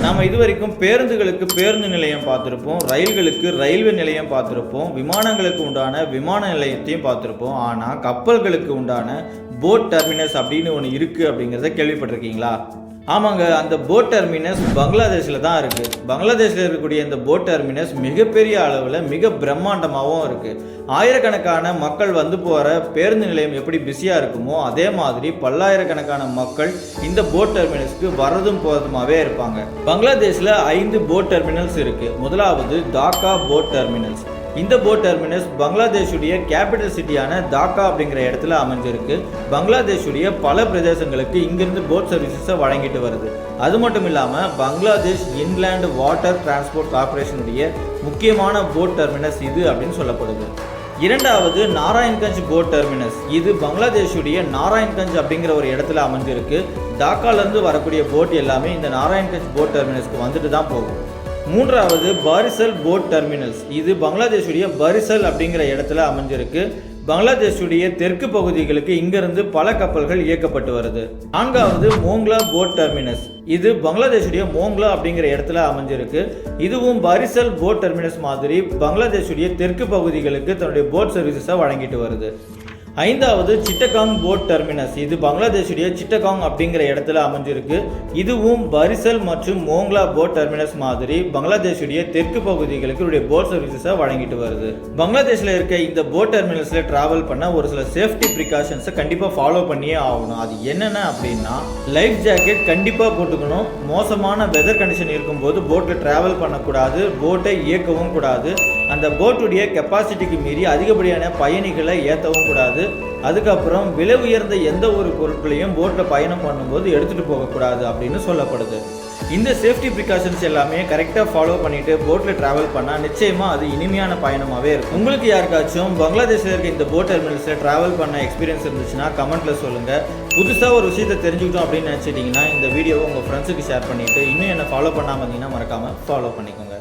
நாம் இதுவரைக்கும் பேருந்துகளுக்கு பேருந்து நிலையம் பார்த்துருப்போம், ரயில்களுக்கு ரயில்வே நிலையம் பார்த்துருப்போம், விமானங்களுக்கு உண்டான விமான நிலையத்தையும் பார்த்துருப்போம். ஆனால் கப்பல்களுக்கு உண்டான போட் டெர்மினஸ் அப்படின்னு ஒன்று இருக்குது அப்படிங்கிறத கேள்விப்பட்டிருக்கீங்களா? ஆமாங்க, அந்த போட் டெர்மினஸ் பங்களாதேஷில் தான் இருக்குது. பங்களாதேஷில் இருக்கக்கூடிய இந்த போட் டெர்மினஸ் மிகப்பெரிய அளவில் மிக பிரம்மாண்டமாகவும் இருக்குது. ஆயிரக்கணக்கான மக்கள் வந்து போகிற பேருந்து நிலையம் எப்படி பிஸியாக இருக்குமோ அதே மாதிரி பல்லாயிரக்கணக்கான மக்கள் இந்த போட் டெர்மினஸ்க்கு வரதும் போகிறதுமாவே இருப்பாங்க. பங்களாதேஷில் 5 போட் டெர்மினல்ஸ் இருக்குது. முதலாவது டாக்கா போட் டெர்மினல்ஸ். இந்த போட் டெர்மினஸ் பங்களாதேஷுடைய கேபிட்டல் சிட்டியான டாக்கா அப்படிங்கிற இடத்துல அமைஞ்சிருக்கு. பங்களாதேஷுடைய பல பிரதேசங்களுக்கு இங்கிருந்து போட் சர்வீசஸை வழங்கிட்டு வருது. அது மட்டும் இல்லாமல் பங்களாதேஷ் இன்லேண்ட் வாட்டர் டிரான்ஸ்போர்ட் கார்பரேஷனுடைய முக்கியமான போட் டெர்மினஸ் இது அப்படின்னு சொல்லப்படுது. இரண்டாவது நாராயண்கஞ்ச் போட் டெர்மினஸ். இது பங்களாதேஷுடைய நாராயண்கஞ்ச் அப்படிங்கிற ஒரு இடத்துல அமைஞ்சிருக்கு. டாக்காலேருந்து வரக்கூடிய போட் எல்லாமே இந்த நாராயண்கஞ்ச் போட் டெர்மினஸ்க்கு வந்துட்டு தான் போகும். மூன்றாவது பாரிசல் போட் டெர்மினல்ஸ். இது பங்களாதேஷுடைய பாரிசல் அப்படிங்கிற இடத்துல அமைஞ்சிருக்கு. பங்களாதேஷுடைய தெற்கு பகுதிகளுக்கு இங்கிருந்து பல கப்பல்கள் இயக்கப்பட்டு வருது. நான்காவது மோங்லா போட் டெர்மினஸ். இது பங்களாதேஷுடைய மோங்லா அப்படிங்கிற இடத்துல அமைஞ்சிருக்கு. இதுவும் பாரிசல் போட் டெர்மினஸ் மாதிரி பங்களாதேஷுடைய தெற்கு பகுதிகளுக்கு தன்னுடைய போட் சர்வீசஸை வழங்கிட்டு வருது. ஐந்தாவது சிட்டகாங் போட் டெர்மினஸ். இது பங்களாதேஷுடைய சிட்டகாங் அப்படிங்கிற இடத்துல அமைஞ்சிருக்கு. இதுவும் பாரிசல் மற்றும் மோங்லா போட் டெர்மினஸ் மாதிரி பங்களாதேஷுடைய தெற்கு பகுதிகளுக்கு போட் சர்வீசஸை வழங்கிட்டு வருது. பங்களாதேஷில் இருக்க இந்த போட் டெர்மினல்ஸில் டிராவல் பண்ண ஒரு சில சேஃப்டி ப்ரிகாஷன்ஸை கண்டிப்பாக ஃபாலோ பண்ணியே ஆகணும். அது என்னென்ன அப்படின்னா, லைஃப் ஜாக்கெட் கண்டிப்பாக போட்டுக்கணும். மோசமான வெதர் கண்டிஷன் இருக்கும்போது போட்டில் டிராவல் பண்ணக்கூடாது, போட்டை இயக்கவும் கூடாது. அந்த போட்டுடைய கெப்பாசிட்டிக்கு மீறி அதிகப்படியான பயணிகளை ஏற்றவும் கூடாது. அதுக்கப்புறம் விலை உயர்ந்த எந்த ஒரு பொருட்களையும் போட்டில் பயணம் பண்ணும்போது எடுத்துகிட்டு போகக்கூடாது அப்படின்னு சொல்லப்படுது. இந்த சேஃப்டி ப்ரிகாஷன்ஸ் எல்லாமே கரெக்டாக ஃபாலோ பண்ணிவிட்டு போட்டில் ட்ராவல் பண்ணால் நிச்சயமாக அது இனிமையான பயணமாகவே இருக்கும். உங்களுக்கு யாருக்காச்சும் பங்களாதேஷில் இருக்க இந்த போட் டெர்மினல்ஸில் ட்ராவல் பண்ண எக்ஸ்பீரியன்ஸ் இருந்துச்சுன்னா கமெண்ட்டில் சொல்லுங்கள். புதுசாக ஒரு விஷயத்தை தெரிஞ்சுக்கிட்டோம் அப்படின்னு நினச்சிட்டிங்கன்னா இந்த வீடியோவை உங்கள் ஃப்ரெண்ட்ஸுக்கு ஷேர் பண்ணிவிட்டு இன்னும் என்னை ஃபாலோ பண்ணாமல் இருந்தீங்கன்னா மறக்காமல் ஃபாலோ பண்ணிக்கோங்க.